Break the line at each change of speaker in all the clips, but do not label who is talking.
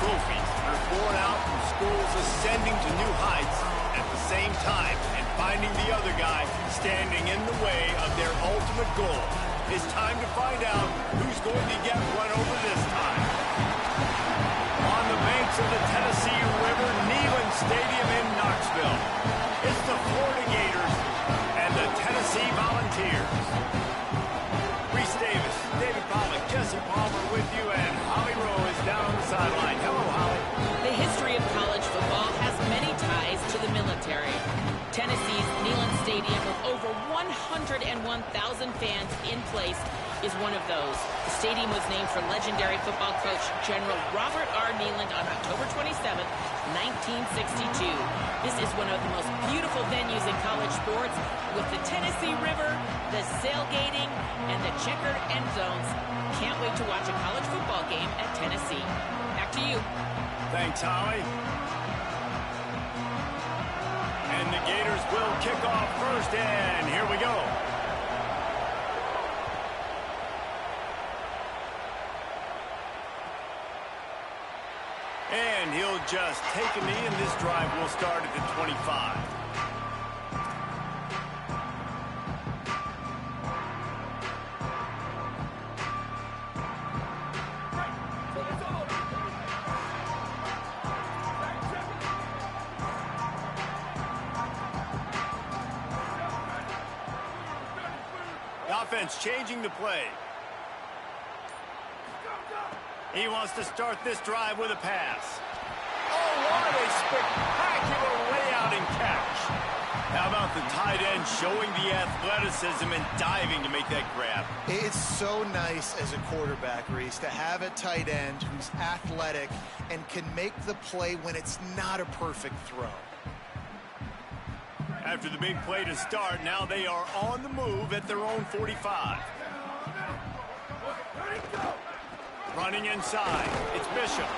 trophies. They're born out from schools ascending to new heights at the same time and finding the other guy standing in the way of their ultimate goal. It's time to find out who's going to get run over this time. On the banks of the Tennessee River, Neyland Stadium in Knoxville, it's the Florida Gators and the Tennessee Volunteers. Reese Davis, David Pollack, Jesse Palmer with you, and Holly Rowe is down on the sideline. Hello, Holly.
The history of college football has many ties to the military. Tennessee's Neyland Stadium, with over 101,000 fans in place, is one of those. The stadium was named for legendary football coach General Robert R. Neyland on October 27, 1962. This is one of the most beautiful venues in college sports, with the Tennessee River, the sailgating, and the checkered end zones. Can't wait to watch a college football game at Tennessee. Back to you.
Thanks, Holly. And the Gators will kick off first, and here we go. And he'll just take a knee, and this drive will start at the 25. Offense changing the play. He wants to start this drive with a pass. Oh, what a spectacular layout and catch. How about the tight end showing the athleticism and diving to make that grab?
It's so nice as a quarterback, Reese, to have a tight end who's athletic and can make the play when it's not a perfect throw.
After the big play to start, now they are on the move at their own 45. Running inside, it's Bishop.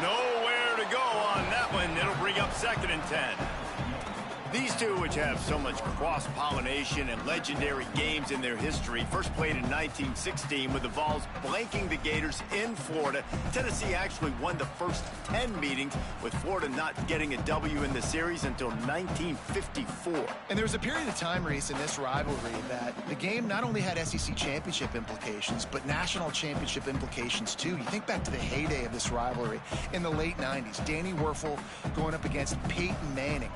Nowhere to go on that one. It'll bring up 2nd and 10. These two, which have so much cross-pollination and legendary games in their history, first played in 1916 with the Vols blanking the Gators in Florida. Tennessee actually won the first 10 meetings, with Florida not getting a W in the series until 1954.
And there was a period of time, Reese, in this rivalry that the game not only had SEC championship implications, but national championship implications, too. You think back to the heyday of this rivalry in the late 90s. Danny Werfel going up against Peyton Manning.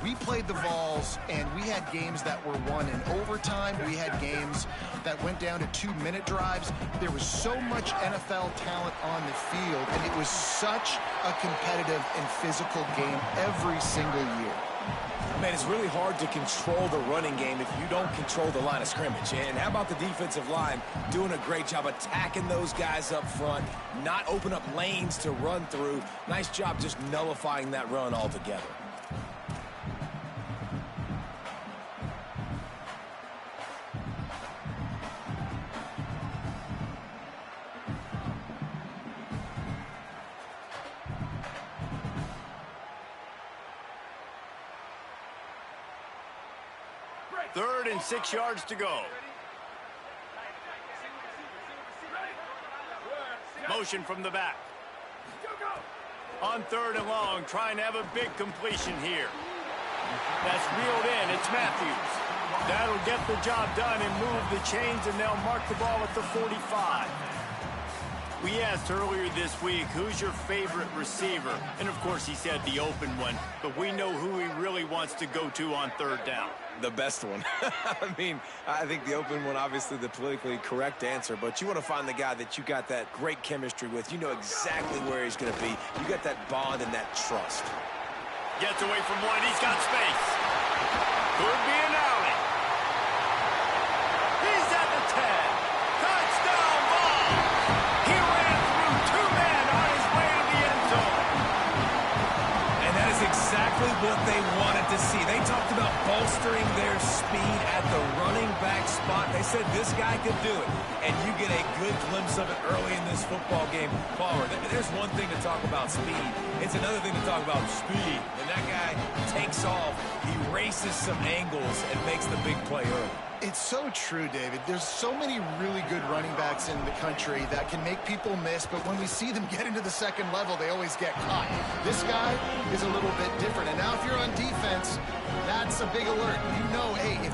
We played the Vols, and we had games that were won in overtime. We had games that went down to 2-minute drives. There was so much NFL talent on the field, and it was such a competitive and physical game every single year.
Man, it's really hard to control the running game if you don't control the line of scrimmage. And how about the defensive line doing a great job attacking those guys up front, not open up lanes to run through. Nice job just nullifying that run altogether.
Third and 6 yards to go. Motion from the back. On 3rd and long, trying to have a big completion here. That's reeled in. It's Matthews. That'll get the job done and move the chains, and they'll mark the ball at the 45. We asked earlier this week, who's your favorite receiver? And, of course, he said the open one. But we know who he really wants to go to on 3rd down.
The best one. I mean, I think the open one, obviously the politically correct answer, but you want to find the guy that you got that great chemistry with. You know exactly where he's going to be. You got that bond and that trust.
Gets away from one. He's got space. Could be an alley. He's at the 10. Touchdown ball. He ran through 2 men on his way to the end zone.
And that is exactly what they wanted to see. They talked about bolstering their speed at the running back spot. They said this guy could do it. And you get a good glimpse of it early in this football game. Palmer, there's one thing to talk about speed. It's another thing to talk about speed. And that guy takes off. He races some angles and makes the big play early.
It's so true, David. There's so many really good running backs in the country that can make people miss, but when we see them get into the second level, they always get caught. This guy is a little bit different. And now if you're on defense, that's a big alert. You know, hey, if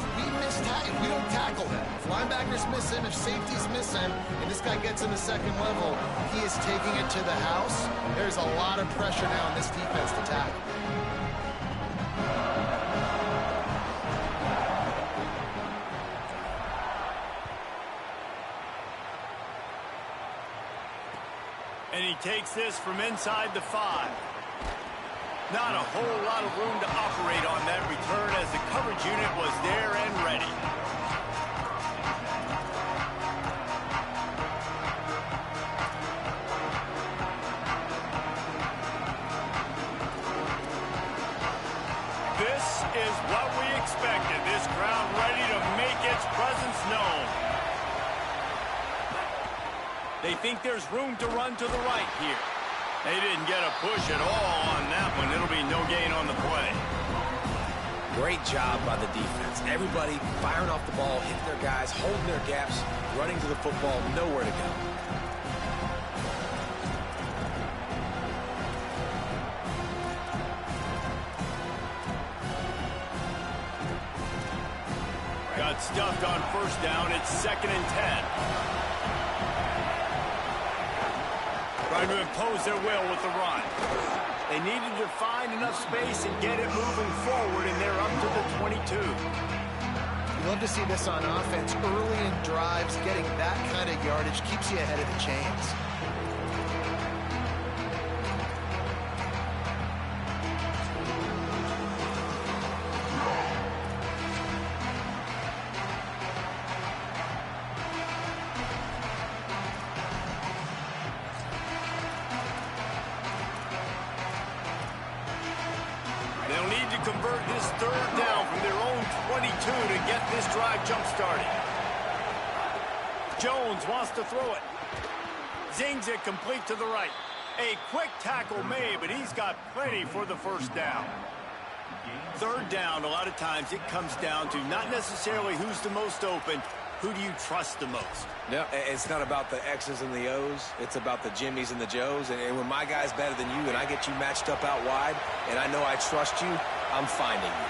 we don't tackle him, if linebackers miss him, if safeties miss him, and this guy gets in the second level, he is taking it to the house. There's a lot of pressure now on this defense to tackle.
And he takes this from inside the 5. Not a whole lot of room to operate on that return as the coverage unit was there and ready. This is what we expected. This crowd ready to make its presence known. They think there's room to run to the right here. They didn't get a push at all on that one. It'll be no gain on the play.
Great job by the defense. Everybody firing off the ball, hitting their guys, holding their gaps, running to the football, nowhere to go.
Got stuffed on first down. It's 2nd and 10. Trying to impose their will with the run. They needed to find enough space and get it moving forward, and they're up to the 22.
You love to see this on offense. Early in drives, getting that kind of yardage keeps you ahead of the chains.
They'll need to convert this 3rd down from their own 22 to get this drive jump-started. Jones wants to throw it. Zings it complete to the right. A quick tackle made, but he's got plenty for the first down. 3rd down, a lot of times it comes down to not necessarily who's the most open, who do you trust the most?
No, it's not about the X's and the O's. It's about the Jimmies and the Joes. And when my guy's better than you and I get you matched up out wide and I know I trust you, I'm finding you.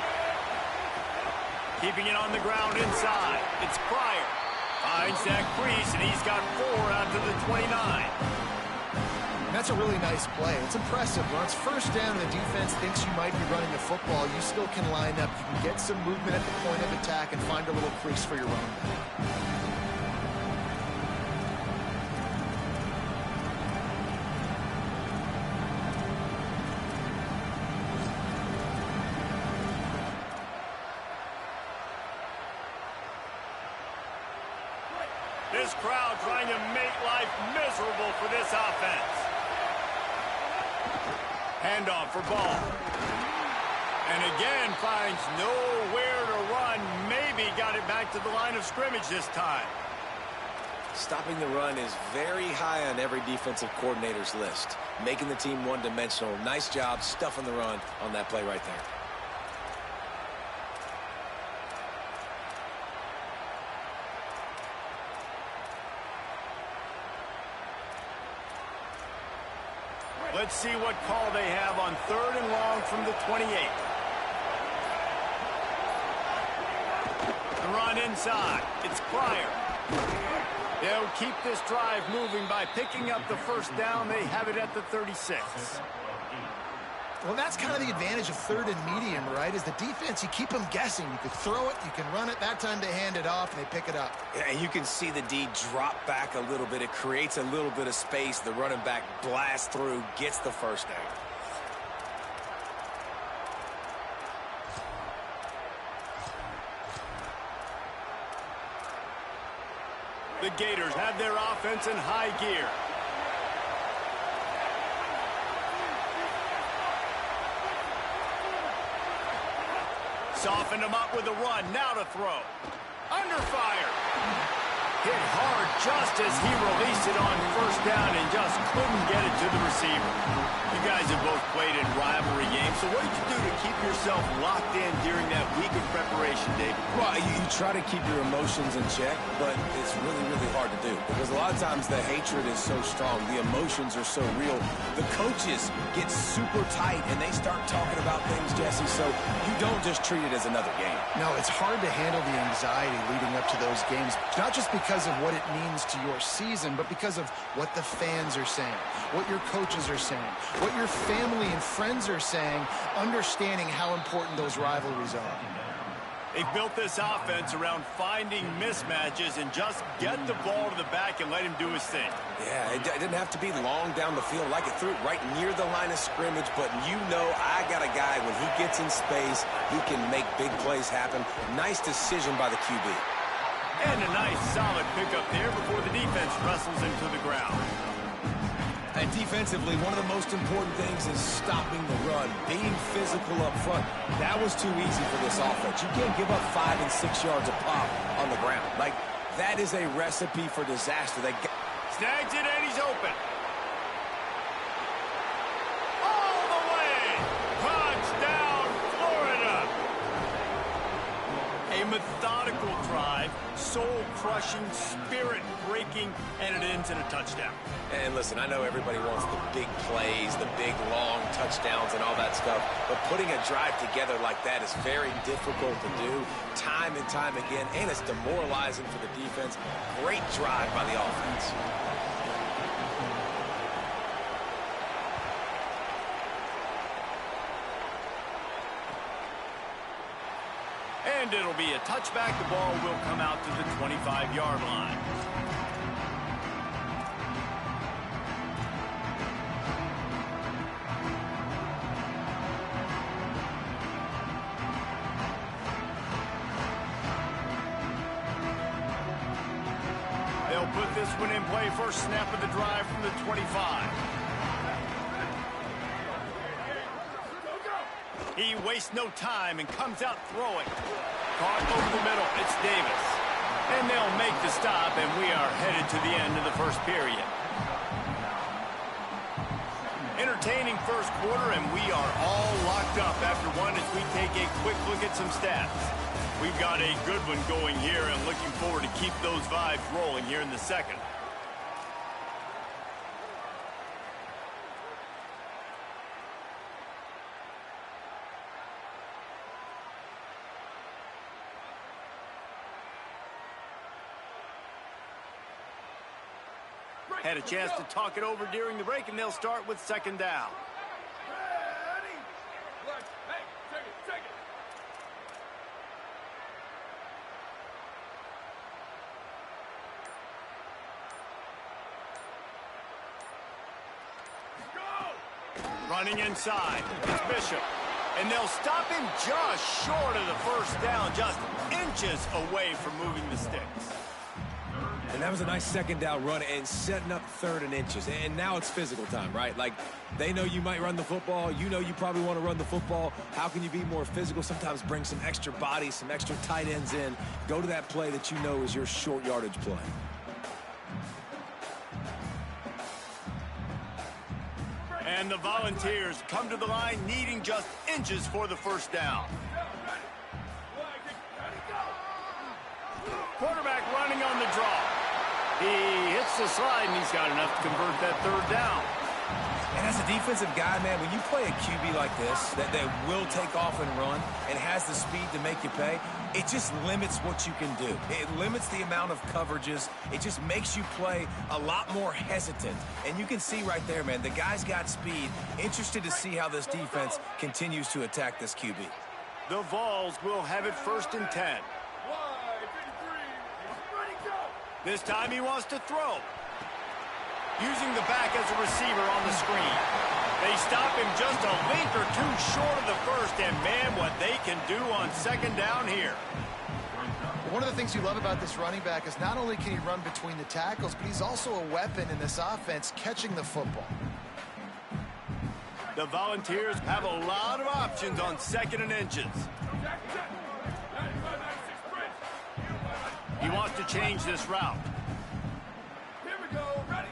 Keeping it on the ground inside. It's Pryor. Finds that crease, and he's got 4 out to the 29.
That's a really nice play. It's impressive. When it's first down and the defense thinks you might be running the football, you still can line up. You can get some movement at the point of attack and find a little crease for your running back.
This crowd trying to make life miserable for this offense. Handoff for Ball. And again finds nowhere to run. Maybe got it back to the line of scrimmage this time.
Stopping the run is very high on every defensive coordinator's list. Making the team one-dimensional. Nice job stuffing the run on that play right there.
Let's see what call they have on 3rd and long from the 28. The run inside. It's Pryor. They'll keep this drive moving by picking up the first down. They have it at the 36.
Well, that's kind of the advantage of 3rd and medium, right? Is the defense, you keep them guessing. You can throw it, you can run it. That time they hand it off, and they pick it up.
Yeah, and you can see the D drop back a little bit. It creates a little bit of space. The running back blasts through, gets the first down.
The Gators have their offense in high gear. Softened him up with a run. Now to throw. Under fire. Hit hard just as he released it on first down and just couldn't get it to the receiver. You guys have both played in rivalry games. So what did you do to keep yourself locked in during that week of preparation, David?
Well, you try to keep your emotions in check, but it's really, really hard to do because a lot of times the hatred is so strong. The emotions are so real. The coaches get super tight, and they start talking about things, Jesse, so you don't just treat it as another game.
No, it's hard to handle the anxiety leading up to those games, not just because of what it means to your season, but because of what the fans are saying, what your coaches are saying, what your family and friends are saying, understanding how important those rivalries are.
They've built this offense around finding mismatches and just get the ball to the back and let him do his thing.
Yeah, it didn't have to be long down the field. Like it threw it right near the line of scrimmage, but you know I got a guy, when he gets in space, he can make big plays happen. Nice decision by the QB.
And a nice solid pickup there before the defense wrestles into the ground.
And defensively, one of the most important things is stopping the run, being physical up front. That was too easy for this offense. You can't give up 5 and 6 yards a pop on the ground. Like, that is a recipe for disaster.
Snags it, and he's open. All the way. Touchdown, Florida. A methodical drive, soul-crushing, spirit-breaking, and it ends in a touchdown.
And listen, I know everybody wants the big plays, the big, long touchdowns and all that stuff, but putting a drive together like that is very difficult to do time and time again, and it's demoralizing for the defense. Great drive by the offense.
And it'll be a touchback. The ball will come out to the 25-yard line. They'll put this one in play. First snap of the drive from the 25. He wastes no time and comes out throwing. Caught over the middle. It's Davis. And they'll make the stop, and we are headed to the end of the first period. Entertaining first quarter, and we are all locked up after one as we take a quick look at some stats. We've got a good one going here, and looking forward to keep those vibes rolling here in the second. Had a chance to talk it over during the break, and they'll start with second down. Running inside, it's Bishop. And they'll stop him just short of the first down, just inches away from moving the sticks.
And that was a nice second down run and setting up third and inches. And now it's physical time, right? Like, they know you might run the football. You know you probably want to run the football. How can you be more physical? Sometimes bring some extra body, some extra tight ends in. Go to that play that you know is your short yardage play.
And the Volunteers come to the line needing just inches for the first down. Quarterback running on the draw. He hits the slide, and he's got enough to convert that third down.
And as a defensive guy, man, when you play a QB like this, that will take off and run and has the speed to make you pay, it just limits what you can do. It limits the amount of coverages. It just makes you play a lot more hesitant. And you can see right there, man, the guy's got speed. Interested to see how this defense continues to attack this QB.
The Vols will have it first and 10. This time he wants to throw. Using the back as a receiver on the screen. They stop him just a link or two short of the first, and man, what they can do on second down here.
One of the things you love about this running back is not only can he run between the tackles, but he's also a weapon in this offense catching the football.
The Volunteers have a lot of options on second and inches. He wants to change this route.
Here we go, ready.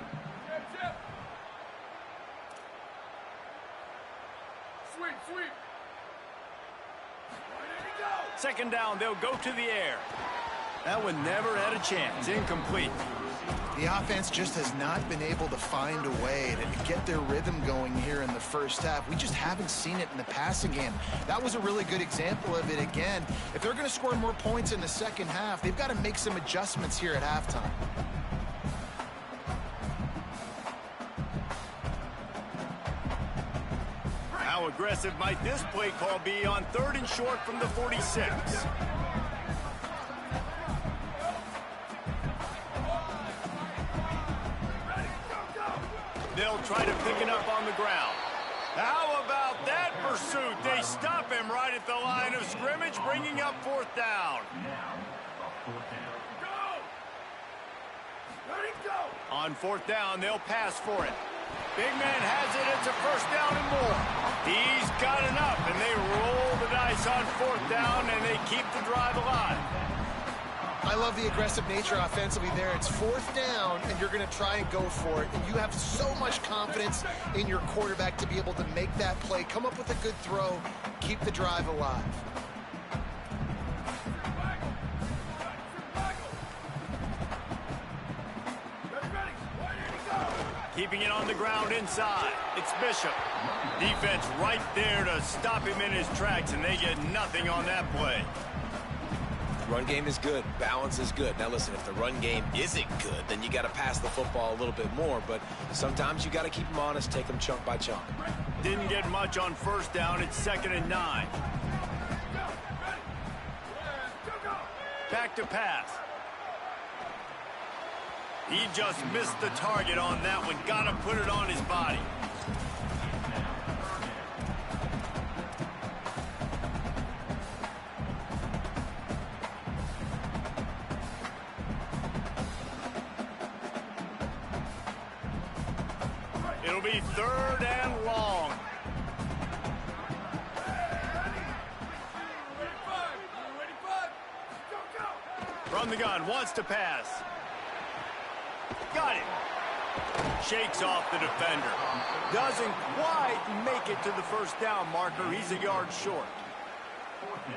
Sweep, sweep. There we go.
Second down, they'll go to the air. That one never had a chance. Incomplete.
The offense just has not been able to find a way to get their rhythm going here in the first half. We just haven't seen it in the passing game. That was a really good example of it again. If they're going to score more points in the second half, they've got to make some adjustments here at halftime.
How aggressive might this play call be on 3rd and short from the 46? They'll try to pick it up on the ground. How about that pursuit? They stop him right at the line of scrimmage, bringing up 4th down. On 4th down, they'll pass for it. Big man has it. It's a 1st down and more. He's got enough, and they roll the dice on 4th down, and they keep the drive alive.
I love the aggressive nature offensively there. It's 4th down, and you're going to try and go for it. And you have so much confidence in your quarterback to be able to make that play, come up with a good throw, keep the drive alive.
Keeping it on the ground inside. It's Bishop. Defense right there to stop him in his tracks, and they get nothing on that play.
Run game is good. Balance is good. Now listen, if the run game isn't good, then you got to pass the football a little bit more. But sometimes you got to keep them honest, take them chunk by chunk.
Didn't get much on 1st down. It's 2nd and 9. Back to pass. He just missed the target on that one. Got to put it on his body. It'll be 3rd and long. From the gun, wants to pass. Got it. Shakes off the defender. Doesn't quite make it to the 1st down marker. He's a yard short.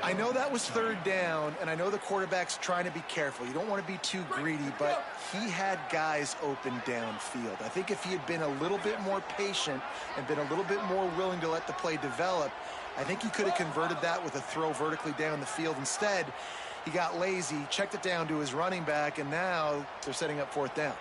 I know that was 3rd down, and I know the quarterback's trying to be careful. You don't want to be too greedy, but he had guys open downfield. I think if he had been a little bit more patient and been a little bit more willing to let the play develop, I think he could have converted that with a throw vertically down the field. Instead, he got lazy, checked it down to his running back, and now they're setting up 4th down.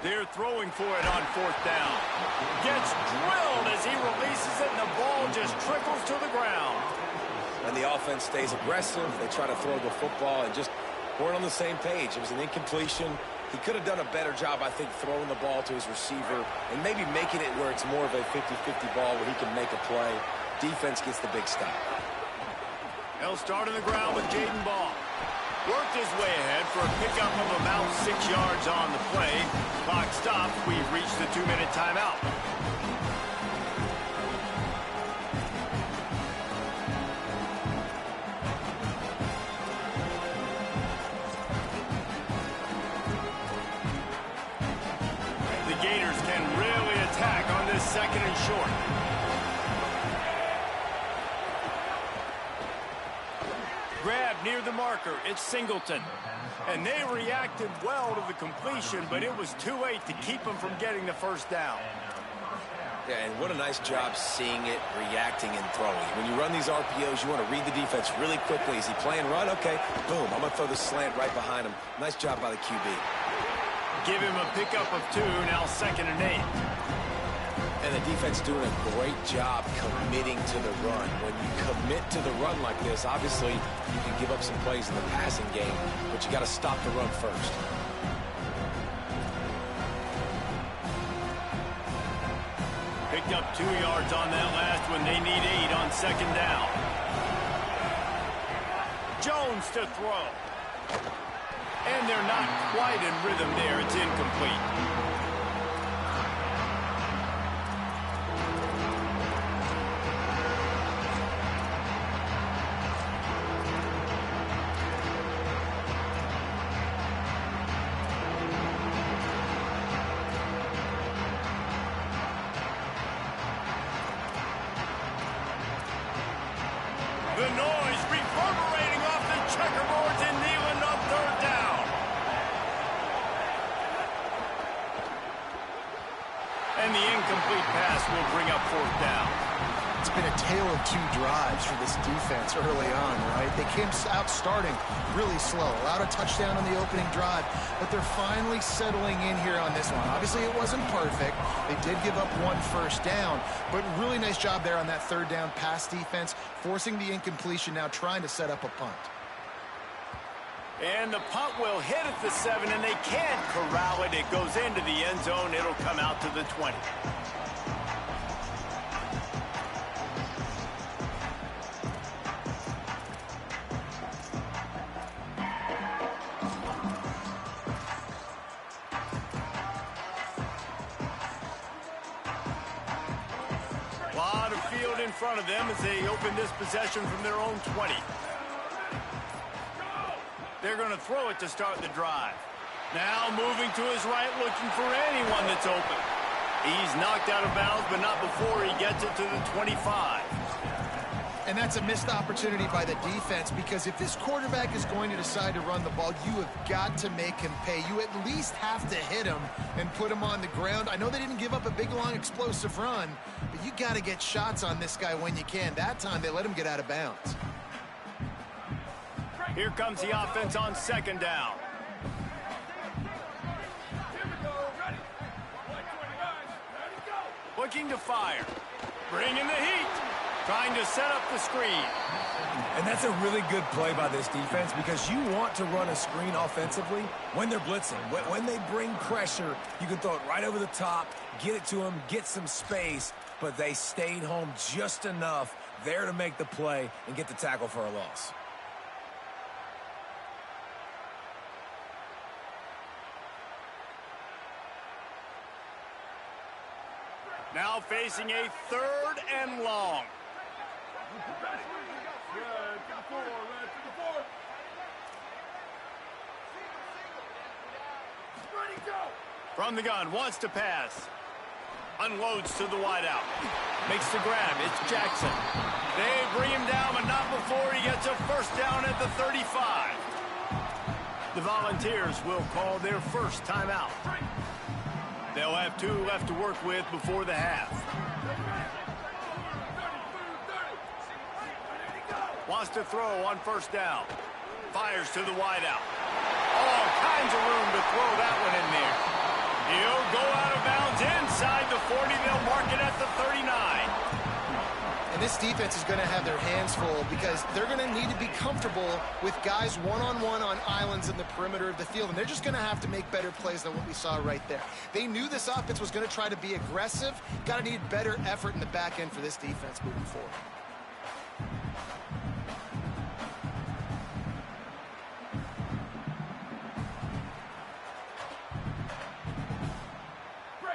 They're throwing for it on 4th down. Gets drilled as he releases it, and the ball just trickles to the ground.
And the offense stays aggressive. They try to throw the football and just weren't on the same page. It was an incompletion. He could have done a better job, I think, throwing the ball to his receiver and maybe making it where it's more of a 50-50 ball where he can make a play. Defense gets the big stop.
They'll start on the ground with Jaden Ball. Worked his way ahead for a pickup of about 6 yards on the play. Clock stops. We've reached the 2-minute timeout. The Gators can really attack on this 2nd and short. Grab near the marker. It's Singleton. And they reacted well to the completion, but it was too late to keep them from getting the 1st down.
Yeah, and what a nice job seeing it, reacting, and throwing. When you run these RPOs, you want to read the defense really quickly. Is he playing run? Okay, boom, I'm going to throw the slant right behind him. Nice job by the QB.
Give him a pickup of 2, now 2nd and 8.
And the defense doing a great job committing to the run. When you commit to the run like this, obviously you can give up some plays in the passing game, but you got to stop the run first.
Picked up 2 yards on that last one. They need 8 on 2nd down. Jones to throw. And they're not quite in rhythm there. It's incomplete. The noise reverberating off the checkerboards in Neyland on third down. And the incomplete pass will bring up fourth down.
It's been a tale of two drives for this defense early on, right? They came out starting really slow, allowed a touchdown on the opening drive, but they're finally settling in here on this one. Obviously, it wasn't perfect. They did give up one first down, but really nice job there on that third down pass defense, forcing the incompletion, now trying to set up a punt.
And the punt will hit at the 7, and they can't corral it. It goes into the end zone. It'll come out to the 20. Lot of field in front of them as they open this possession from their own 20. They're going to throw it to start the drive. Now moving to his right, looking for anyone that's open. He's knocked out of bounds, but not before he gets it to the 25.
And that's a missed opportunity by the defense, because if this quarterback is going to decide to run the ball, you have got to make him pay. You at least have to hit him and put him on the ground. I know they didn't give up a big, long, explosive run, but you got to get shots on this guy when you can. That time, they let him get out of bounds.
Here comes the offense on second down. Looking to fire. Bringing the heat. Trying to set up the screen.
And that's a really good play by this defense, because you want to run a screen offensively when they're blitzing. When they bring pressure, you can throw it right over the top, get it to them, get some space, but they stayed home just enough there to make the play and get the tackle for a loss.
Now facing a third and long. From the gun, wants to pass. Unloads to the wideout. Makes the grab. It's Jackson. They bring him down, but not before he gets a first down at the 35. The Volunteers will call their first timeout. They'll have 2 left to work with before the half. Wants to throw on first down. Fires to the wideout. All kinds of room to throw that one in there. He'll go out of bounds inside the 40. They'll mark it at the 39.
And this defense is going to have their hands full, because they're going to need to be comfortable with guys one-on-one on islands in the perimeter of the field, and they're just going to have to make better plays than what we saw right there. They knew this offense was going to try to be aggressive. Got to need better effort in the back end for this defense moving forward.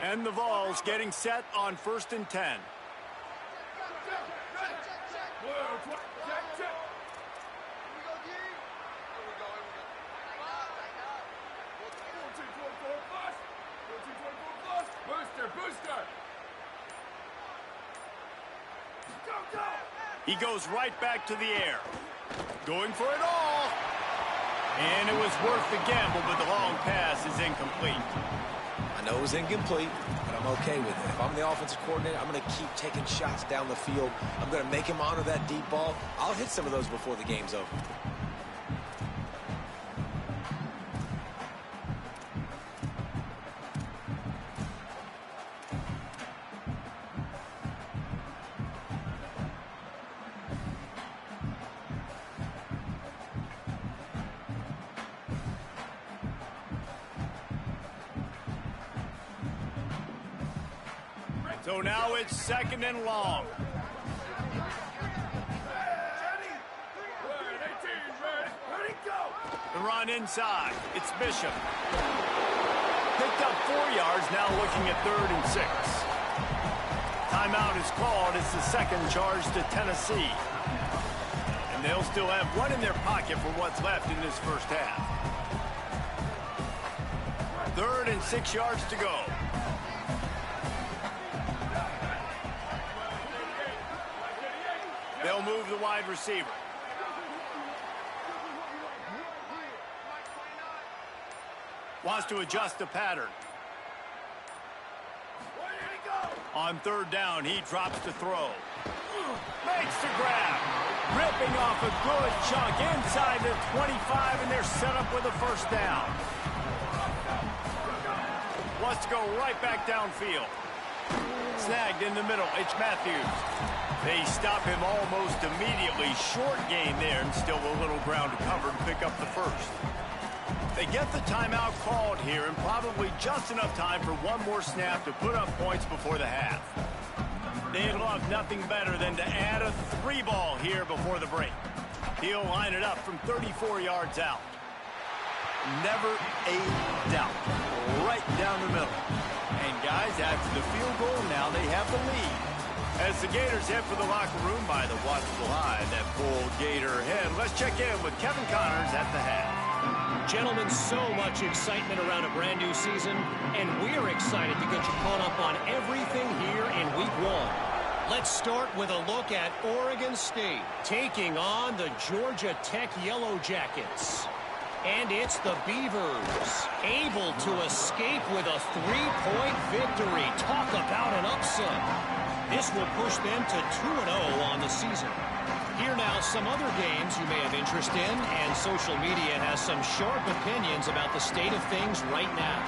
And the Vols getting set on 1st and 10. He goes right back to the air. Going for it all. And it was worth the gamble, but the long pass is incomplete.
I know it was incomplete, but I'm okay with it. If I'm the offensive coordinator, I'm going to keep taking shots down the field. I'm going to make him honor that deep ball. I'll hit some of those before the game's over.
So now it's 2nd and long. The run inside. It's Bishop. Picked up 4 yards, now looking at 3rd and 6. Timeout is called. It's the second charge to Tennessee. And they'll still have one in their pocket for what's left in this first half. 3rd and 6 yards to go. They'll move the wide receiver. Wants to adjust the pattern. On third down, he drops to throw. Makes the grab. Ripping off a good chunk inside the 25, and they're set up with a first down. Wants to go right back downfield. Snagged in the middle. It's Matthews. They stop him almost immediately. Short gain there, and still a little ground to cover to pick up the first. They get the timeout called here, and probably just enough time for one more snap to put up points before the half. They'd love nothing better than to add a 3-ball here before the break. He'll line it up from 34 yards out. Never a doubt. Right down the middle. And guys, after the field goal, now they have the lead. As the Gators head for the locker room by the watchful eye, that full Gator head. Let's check in with Kevin Connors at the half.
Gentlemen, so much excitement around a brand new season, and we're excited to get you caught up on everything here in Week 1. Let's start with a look at Oregon State taking on the Georgia Tech Yellow Jackets. And it's the Beavers able to escape with a 3-point victory. Talk about an upset. This will push them to 2-0 on the season. Here now, some other games you may have interest in, and social media has some sharp opinions about the state of things right now.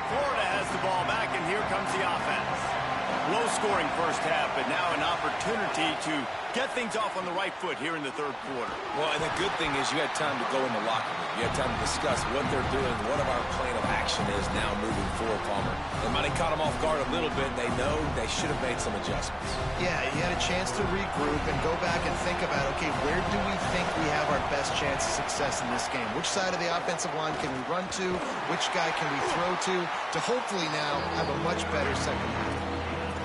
Florida has the ball back, and here comes the offense. Low-scoring first half, but now an opportunity to get things off on the right foot here in the third quarter.
Well, and the good thing is you had time to go in the locker room. You had time to discuss what they're doing, what our plan of action is now moving forward, Palmer. They might have caught them off guard a little bit. They know they should have made some adjustments.
Yeah, he had a chance to regroup and go back and think about, okay, where do we think we have our best chance of success in this game? Which side of the offensive line can we run to? Which guy can we throw to hopefully now have a much better second half?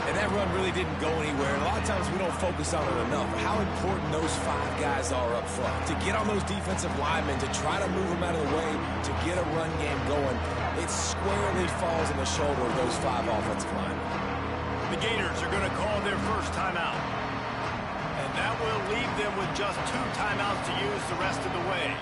And that run really didn't go anywhere. And a lot of times we don't focus on it enough. How important those 5 guys are up front. To get on those defensive linemen, to try to move them out of the way, to get a run game going, it squarely falls on the shoulder of those 5 offensive linemen.
The Gators are going to call their first timeout. And that will leave them with just 2 timeouts to use the rest of the way.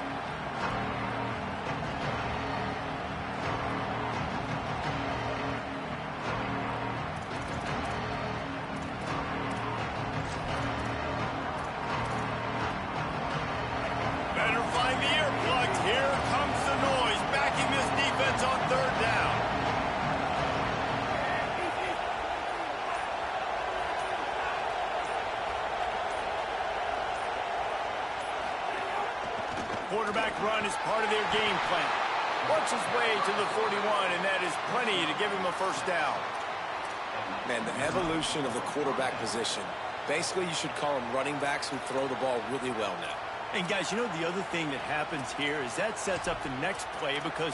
Quarterback run is part of their game plan. Works his way to the 41, and that is plenty to give him a first down.
Man, the evolution of the quarterback position. Basically, you should call them running backs who throw the ball really well now.
And guys, you know the other thing that happens here is that sets up the next play because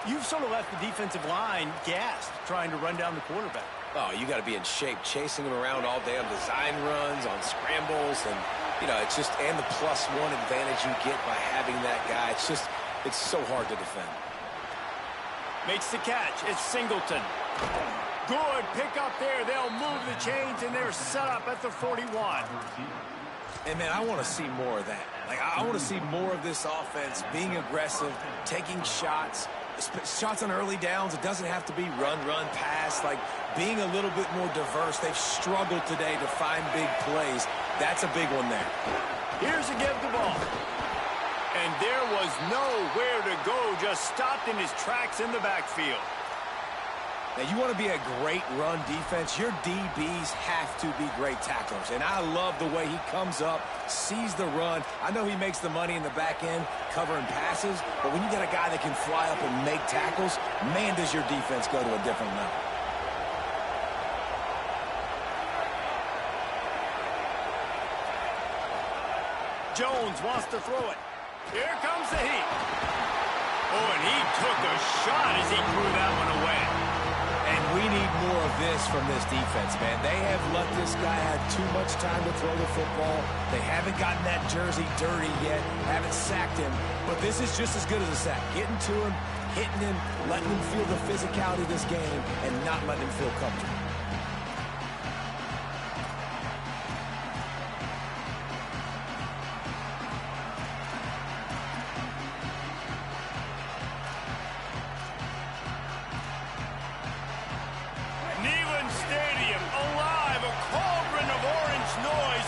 you've sort of left the defensive line gassed trying to run down the quarterback.
Oh, you got to be in shape, chasing him around all day on design runs, on scrambles, and you know, it's just, and the +1 advantage you get by having that guy. It's so hard to defend.
Makes the catch. It's Singleton. Good pick up there. They'll move the chains, and they're set up at the 41.
And, man, I want to see more of that. Like, I want to see more of this offense being aggressive, taking shots on early downs. It doesn't have to be run, pass. Like, being a little bit more diverse. They've struggled today to find big plays. That's a big one there.
Here's a give the ball. And there was nowhere to go. Just stopped in his tracks in the backfield.
Now, you want to be a great run defense, your DBs have to be great tacklers. And I love the way he comes up, sees the run. I know he makes the money in the back end covering passes, but when you got a guy that can fly up and make tackles, man, does your defense go to a different level.
Jones wants to throw it. Here comes the heat. Oh, and he took a shot as he threw that one away.
And we need more of this from this defense, man. They have let this guy have too much time to throw the football. They haven't gotten that jersey dirty yet, haven't sacked him. But this is just as good as a sack. Getting to him, hitting him, letting him feel the physicality of this game, and not letting him feel comfortable.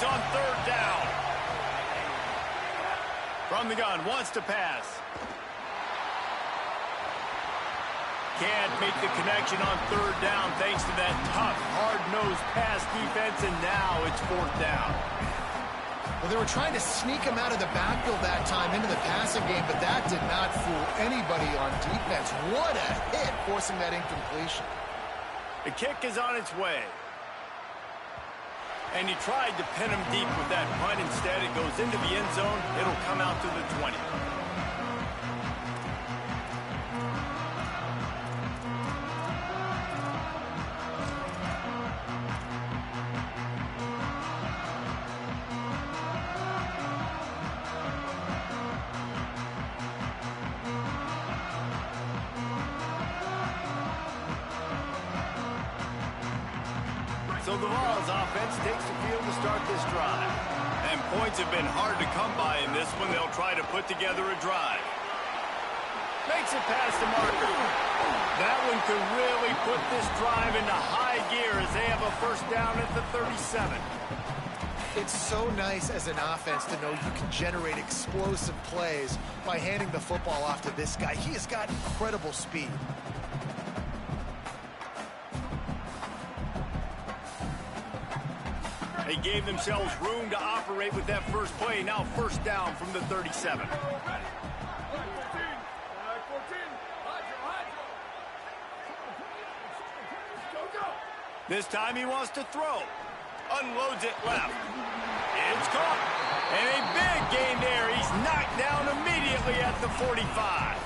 on third down. From the gun, wants to pass. Can't make the connection on third down thanks to that tough, hard-nosed pass defense, and now it's fourth down.
Well, they were trying to sneak him out of the backfield that time into the passing game, but that did not fool anybody on defense. What a hit, forcing that incompletion.
The kick is on its way. And he tried to pin him deep with that punt. Instead, it goes into the end zone. It'll come out to the 20. So the Vols offense takes the field to start this drive. And points have been hard to come by in this one. They'll try to put together a drive. Makes it past the marker. That one could really put this drive into high gear as they have a first down at the 37.
It's so nice as an offense to know you can generate explosive plays by handing the football off to this guy. He has got incredible speed.
They gave themselves room to operate with that first play. Now first down from the 37. This time he wants to throw. Unloads it left. It's caught. And a big gain there. He's knocked down immediately at the 45.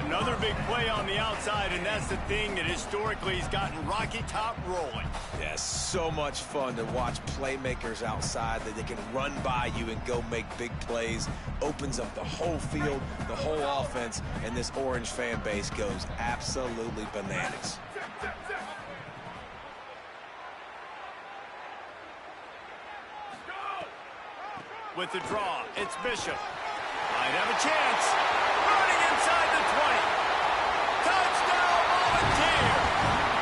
Another big play on the outside, and that's the thing that historically has gotten Rocky Top rolling.
Yeah, so much fun to watch playmakers outside that they can run by you and go make big plays. Opens up the whole field, the whole offense, and this Orange fan base goes absolutely bananas.
With the draw, it's Bishop. Might have a chance. Running inside the 20. Touchdown, Volunteer!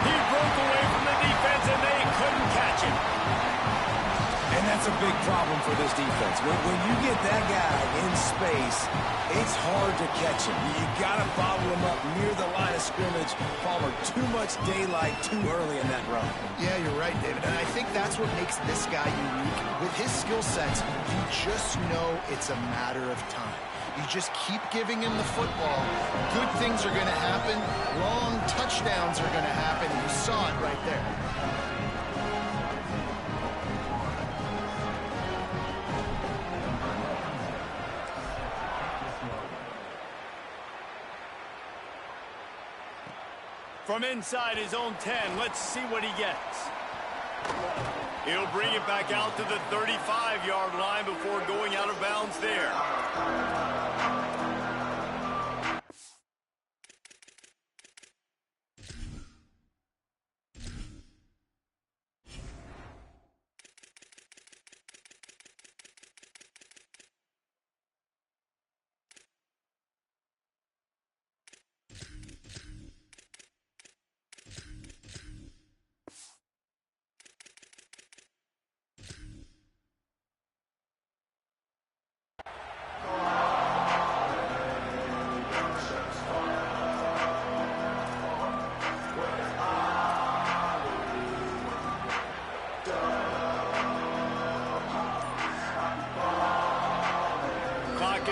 He broke away from the defense, and they couldn't catch him.
And that's a big problem for this defense. When you get that guy in space, it's hard to catch him. You got to bobble him up near the line of scrimmage. Palmer, too much daylight too early in that run.
Yeah, you're right, David. And I think that's what makes this guy unique. With his skill sets, you just know it's a matter of time. You just keep giving him the football. Good things are going to happen. Long touchdowns are going to happen. You saw it right there.
From inside his own 10, let's see what he gets. He'll bring it back out to the 35-yard line before going out of bounds there.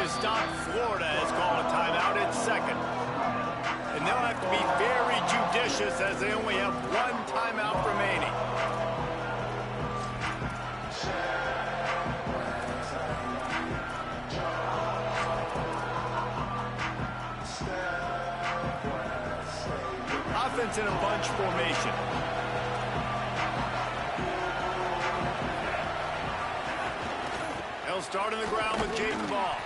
Stopped. Florida has called a timeout at second. And they'll have to be very judicious as they only have one timeout remaining. Offense in a bunch formation. They'll start on the ground with Jaden Ball.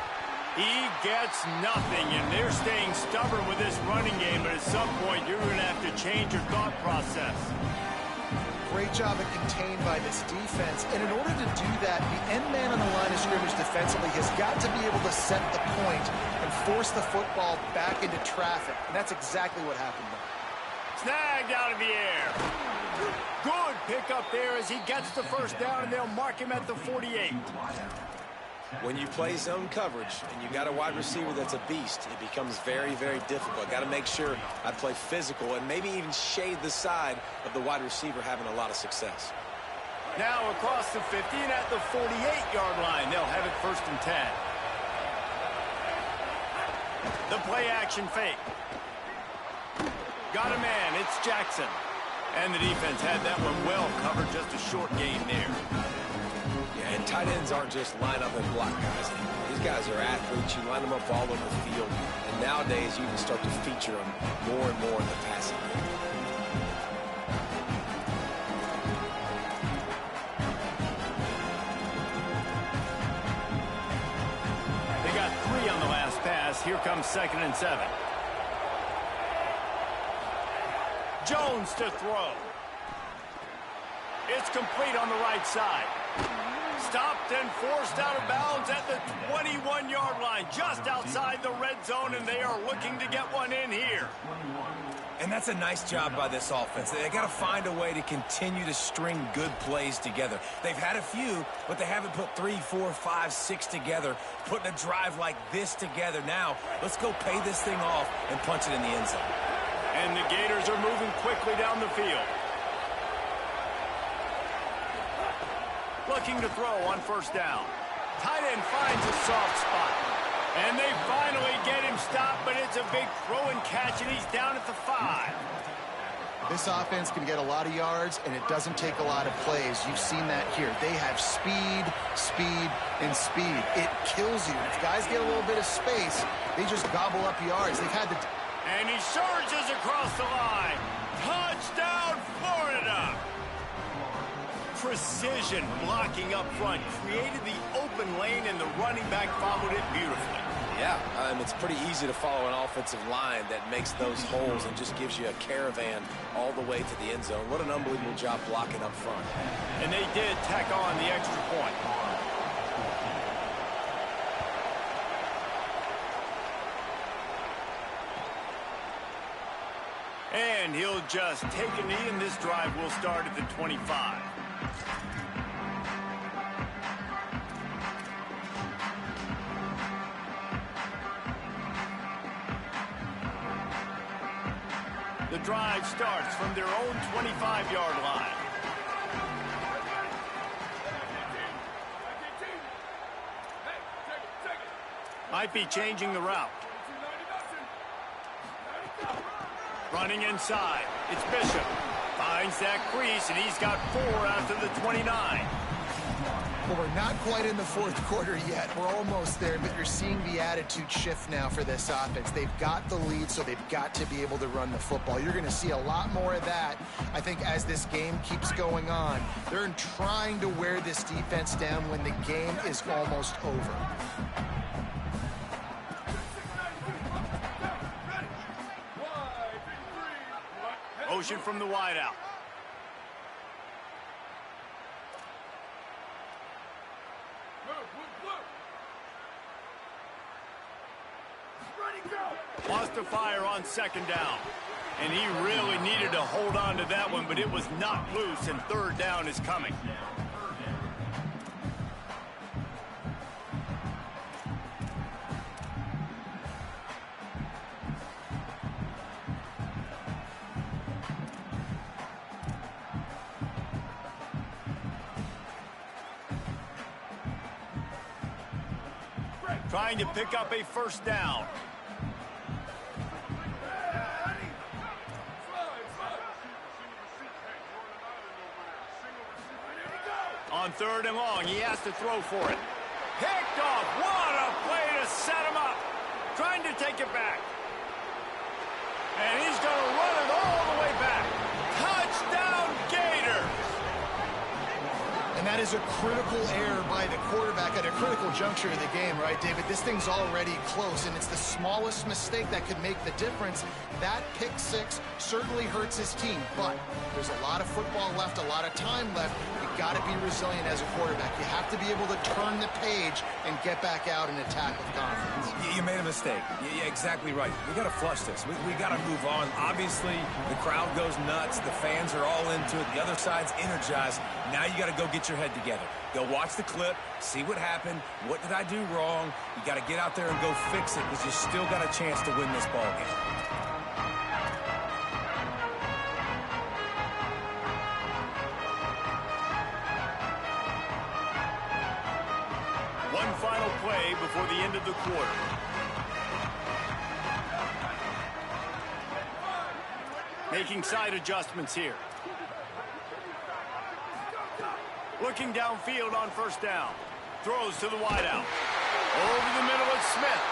He gets nothing, and they're staying stubborn with this running game, but at some point, you're going to have to change your thought process.
Great job at contained by this defense, and in order to do that, the end man on the line of scrimmage defensively has got to be able to set the point and force the football back into traffic, and that's exactly what happened there.
Snagged out of the air. Good pickup there as he gets the first down, and they'll mark him at the 48.
When you play zone coverage and you got a wide receiver that's a beast, it becomes very, very difficult. Got to make sure I play physical and maybe even shade the side of the wide receiver having a lot of success.
Now across the 50 and at the 48-yard line, they'll have it 1st and 10. The play action fake. Got a man, it's Jackson. And the defense had that one well covered, just a short gain there.
Yeah, and tight ends aren't just line up and block guys. These guys are athletes. You line them up all over the field. And nowadays, you can start to feature them more and more in the passing game.
They got 3 on the last pass. Here comes 2nd and 7. Jones to throw. It's complete on the right side. Stopped and forced out of bounds at the 21-yard line, just outside the red zone, and they are looking to get one in here.
And that's a nice job by this offense. They got to find a way to continue to string good plays together. They've had a few, but they haven't put 3, 4, 5, 6 together, putting a drive like this together. Now, let's go pay this thing off and punch it in the end zone.
And the Gators are moving quickly down the field. Looking to throw on 1st down. Tight end finds a soft spot. And they finally get him stopped, but it's a big throw and catch, and he's down at the 5.
This offense can get a lot of yards, and it doesn't take a lot of plays. You've seen that here. They have speed, and speed. It kills you. If guys get a little bit of space, they just gobble up yards. They've had the...
And he surges across the line. Touchdown, Florida! Precision blocking up front created the open lane, and the running back followed it beautifully.
Yeah, it's pretty easy to follow an offensive line that makes those holes and just gives you a caravan all the way to the end zone. What an unbelievable job blocking up front.
And they did tack on the extra point. And he'll just take a knee, and this drive will start at the 25. The drive starts from their own 25-yard line. Might be changing the route. Running inside. It's Bishop. Finds that crease, and he's got 4 after the 29.
Well, we're not quite in the 4th quarter yet. We're almost there, but you're seeing the attitude shift now for this offense. They've got the lead, so they've got to be able to run the football. You're going to see a lot more of that, I think, as this game keeps going on. They're trying to wear this defense down when the game is almost over.
Motion from the wideout. Wants to fire on 2nd down. And he really needed to hold on to that one, but it was knocked loose, and 3rd down is coming. Trying to pick up a 1st down. On 3rd and long, he has to throw for it. Picked off. What a play to set him up. Trying to take it back. And he's going to run it all the way back. Touchdown, Gators.
And that is a critical error by the quarterback at a critical juncture of the game, right, David? This thing's already close, and it's the smallest mistake that could make the difference. That pick 6 certainly hurts his team, but there's a lot of football left, a lot of time left. You got to be resilient as a quarterback. You have to be able to turn the page and get back out and attack with confidence.
You made a mistake. Yeah, exactly right. We got to flush this. We got to move on. Obviously, the crowd goes nuts. The fans are all into it. The other side's energized. Now you got to go get your head together. Go watch the clip, see what happened. What did I do wrong? You got to get out there and go fix it because you still got a chance to win this ball game.
One final play before the end of the quarter. Making side adjustments here. Looking downfield on first down. Throws to the wideout. Over the middle with Smith.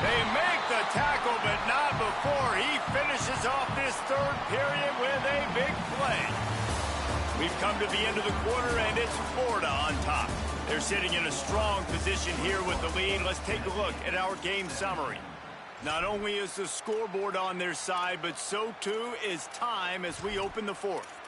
They make the tackle, but not before he finishes off this third period with a big play. We've come to the end of the quarter, and it's Florida on top. They're sitting in a strong position here with the lead. Let's take a look at our game summary. Not only is the scoreboard on their side, but so too is time as we open the fourth.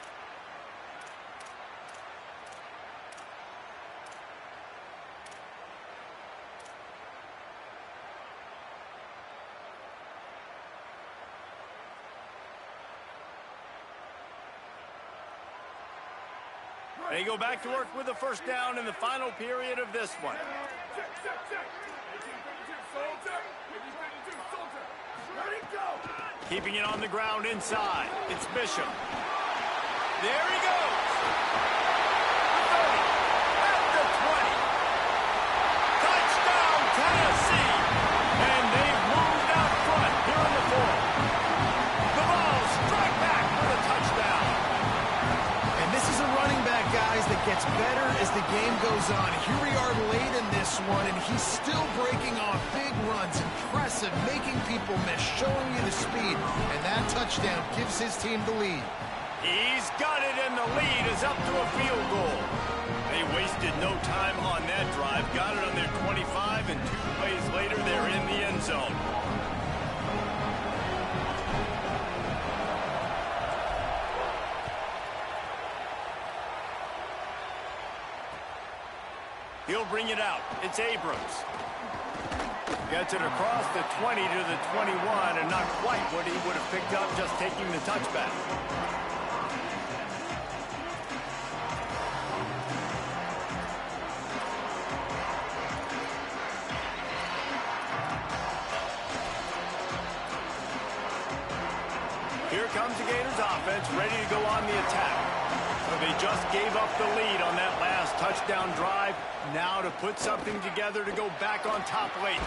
They go back to work with a first down in the final period of this one. Keeping it on the ground inside. It's Bishop. There he goes. 30, at the 20. Touchdown, Tennessee. And they've moved out front here in the fourth. The ball struck back for the touchdown.
And this is a running back, guys, that gets better as the game goes on. Here we are late in this one, and he's still breaking off big runs. Impressive, making people miss, showing you the speed. And that touchdown gives his team the lead.
He's got it, and the lead is up to a field goal. They wasted no time on that drive. Got it on their 25, and 2 plays later, they're in the end zone. He'll bring it out. It's Abrams. Gets it across the 20 to the 21, and not quite what he would have picked up just taking the touchback. Here comes the Gators offense, ready to go on the attack. So they just gave up the lead on that last touchdown drive. Now to put something together to go back on top late.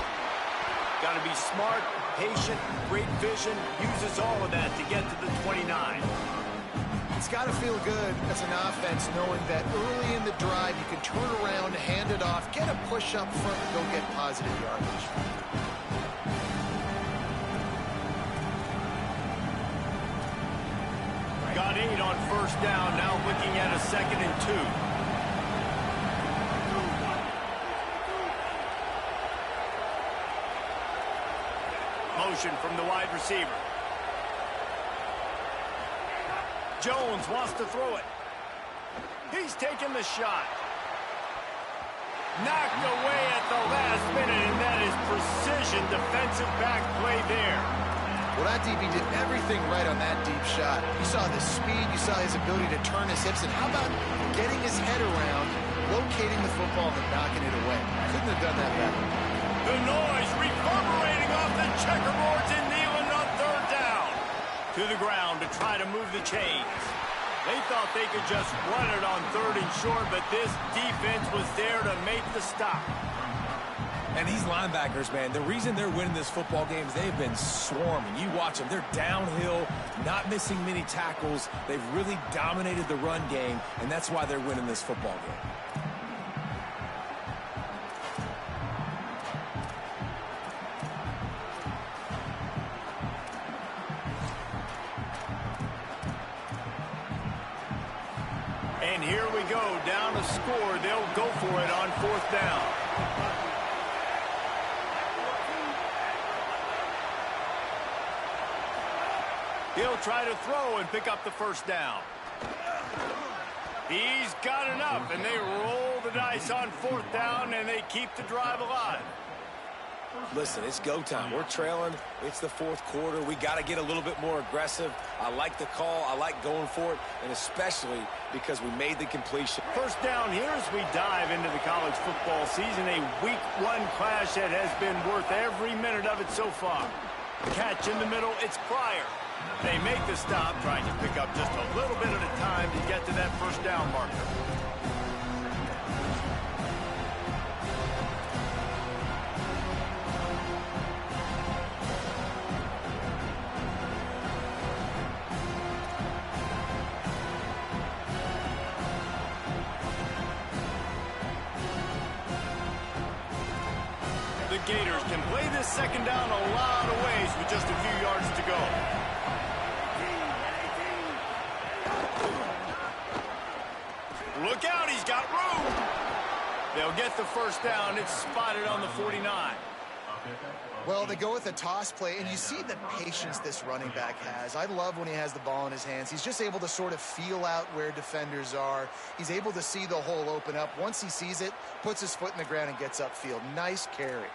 Got to be smart, patient, great vision. Uses all of that to get to the 29.
It's got to feel good as an offense knowing that early in the drive you can turn around, hand it off, get a push up front, and go get positive yardage.
Got 8 on first down, now looking at a 2nd and 2. Motion from the wide receiver. Jones wants to throw it. He's taking the shot. Knocked away at the last minute, and that is precision defensive back play there.
Well, that DB did everything right on that deep shot. You saw the speed, you saw his ability to turn his hips, and how about getting his head around, locating the football, and knocking it away? Couldn't have done that better.
The noise reverberating off the checkerboards, and Nealon on third down. To the ground to try to move the chains. They thought they could just run it on 3rd and short, but this defense was there to make the stop.
And these linebackers, man, the reason they're winning this football game is they've been swarming. You watch them. They're downhill, not missing many tackles. They've really dominated the run game, and that's why they're winning this football game.
And here we go, down to score. They'll go for it on 4th down. He'll try to throw and pick up the first down. He's got enough, and they roll the dice on 4th down, and they keep the drive alive.
Listen, it's go time. We're trailing. It's the 4th quarter. We got to get a little bit more aggressive. I like the call. I like going for it, and especially because we made the completion.
First down here as we dive into the college football season. A week 1 clash that has been worth every minute of it so far. Catch in the middle. It's Pryor. They make the stop, trying to pick up just a little bit at a time to get to that first down marker. The Gators can play this second down a lot of ways with just a few yards to go. Look out, he's got room. They'll get the first down. It's spotted on the 49.
Well, they go with a toss play, and you see the patience this running back has. I love when he has the ball in his hands. He's just able to sort of feel out where defenders are. He's able to see the hole open up. Once he sees it, puts his foot in the ground and gets upfield. Nice carry.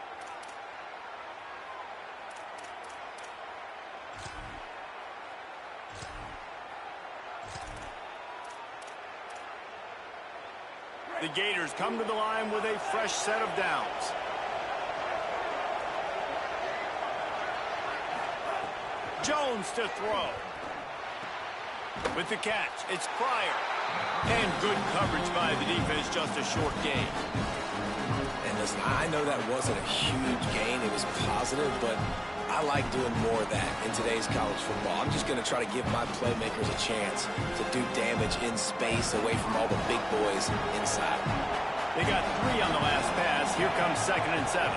The Gators come to the line with a fresh set of downs. Jones to throw. With the catch, it's Pryor. And good coverage by the defense, just a short gain.
And listen, I know that wasn't a huge gain. It was positive, but I like doing more of that in today's college football. I'm just going to try to give my playmakers a chance to do damage in space away from all the big boys inside.
They got 3 on the last pass. Here comes 2nd and 7.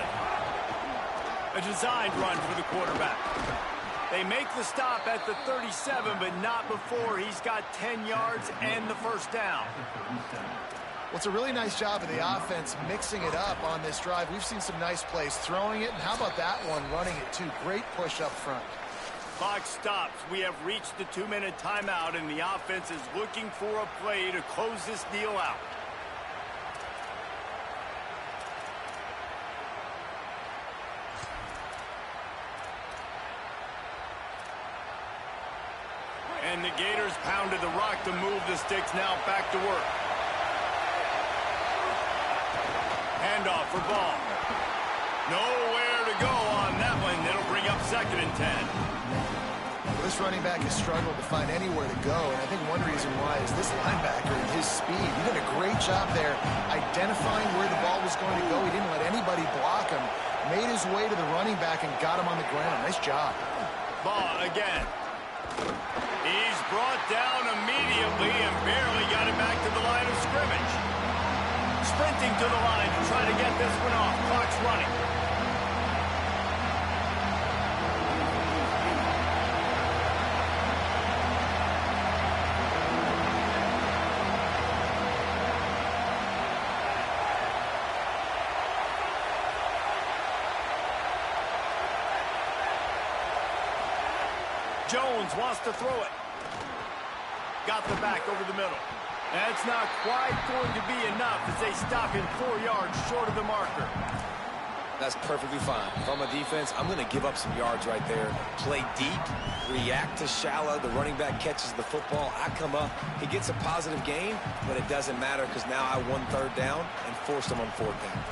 A designed run for the quarterback. They make the stop at the 37, but not before he's got 10 yards and the first down.
Well, it's a really nice job of the offense mixing it up on this drive. We've seen some nice plays throwing it, and how about that one running it too? Great push up front.
Clock stops. We have reached the 2-minute timeout, and the offense is looking for a play to close this deal out. And the Gators pounded the rock to move the sticks. Now back to work. Handoff for Ball. Nowhere to go on that one. It'll bring up 2nd and 10.
Well, this running back has struggled to find anywhere to go, and I think one reason why is this linebacker and his speed. He did a great job there identifying where the ball was going to go. He didn't let anybody block him. Made his way to the running back and got him on the ground. Nice job.
Ball again. He's brought down immediately and barely got it back to the line of scrimmage. Sprinting to the line to try to get this one off. Clock's running. Jones wants to throw it. Got the back over the middle. That's not quite going to be enough as they stop him 4 yards short of the marker.
That's perfectly fine. If I'm a defense, I'm going to give up some yards right there. Play deep, react to shallow. The running back catches the football. I come up. He gets a positive gain, but it doesn't matter because now I won 3rd down and forced him on 4th down.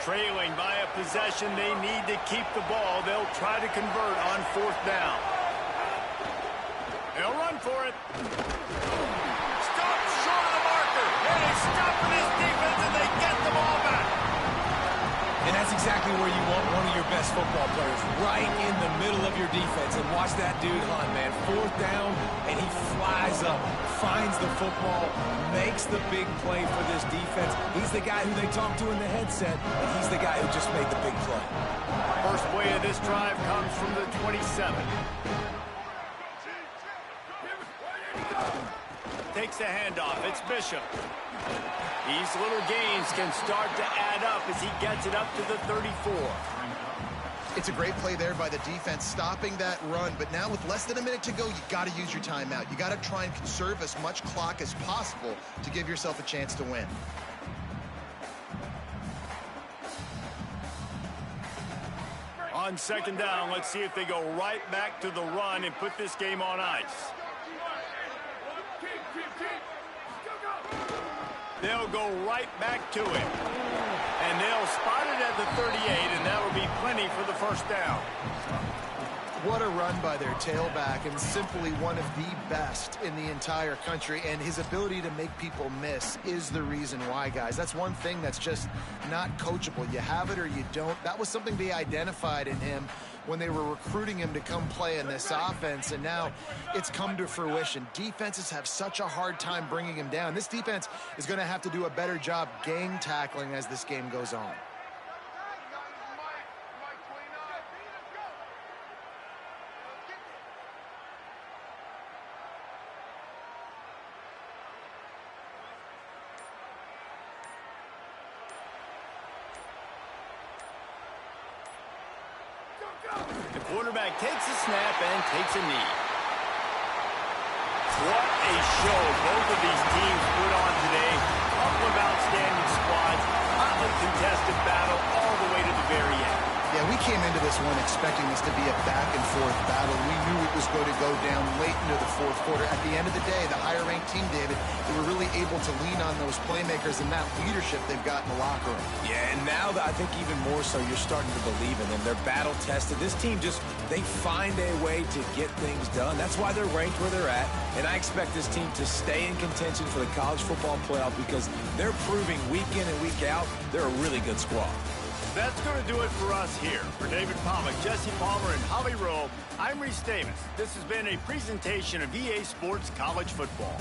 Trailing by a possession, they need to keep the ball. They'll try to convert on 4th down. They'll run for it. Stop short of the marker. And they stop with his defense, and they get the ball back.
And that's exactly where you want one of your best football players, right in the middle of your defense. And watch that dude hunt, man. 4th down, and he flies up, finds the football, makes the big play for this defense. He's the guy who they talk to in the headset, and he's the guy who just made the big play.
First play of this drive comes from the 27. Takes the handoff. It's Bishop. These little gains can start to add up as he gets it up to the 34.
It's a great play there by the defense, stopping that run. But now with less than a minute to go, you got to use your timeout. You got to try and conserve as much clock as possible to give yourself a chance to win.
On second down, let's see if they go right back to the run and put this game on ice. They'll go right back to him. And they'll spot it at the 38, and that will be plenty for the first down.
What a run by their tailback, and simply one of the best in the entire country. And his ability to make people miss is the reason why, guys. That's one thing that's just not coachable. You have it or you don't. That was something they identified in him when they were recruiting him to come play in this offense, and now it's come to fruition. Defenses have such a hard time bringing him down. This defense is going to have to do a better job gang tackling as this game goes on.
The quarterback takes a snap and takes a knee. What a show both of these teams put on today. Couple of outstanding squads, hotly contested battle all the way to the very end.
Yeah, we came into this one expecting this to be a back-and-forth battle. We knew it was going to go down late into the fourth quarter. At the end of the day, the higher-ranked team, David, they were really able to lean on those playmakers and that leadership they've got in the locker room.
Yeah, and now I think even more so, you're starting to believe in them. They're battle-tested. This team they find a way to get things done. That's why they're ranked where they're at. And I expect this team to stay in contention for the college football playoff because they're proving week in and week out they're a really good squad.
That's going to do it for us here. For David Pollack, Jesse Palmer, and Holly Rowe, I'm Reese Davis. This has been a presentation of EA Sports College Football.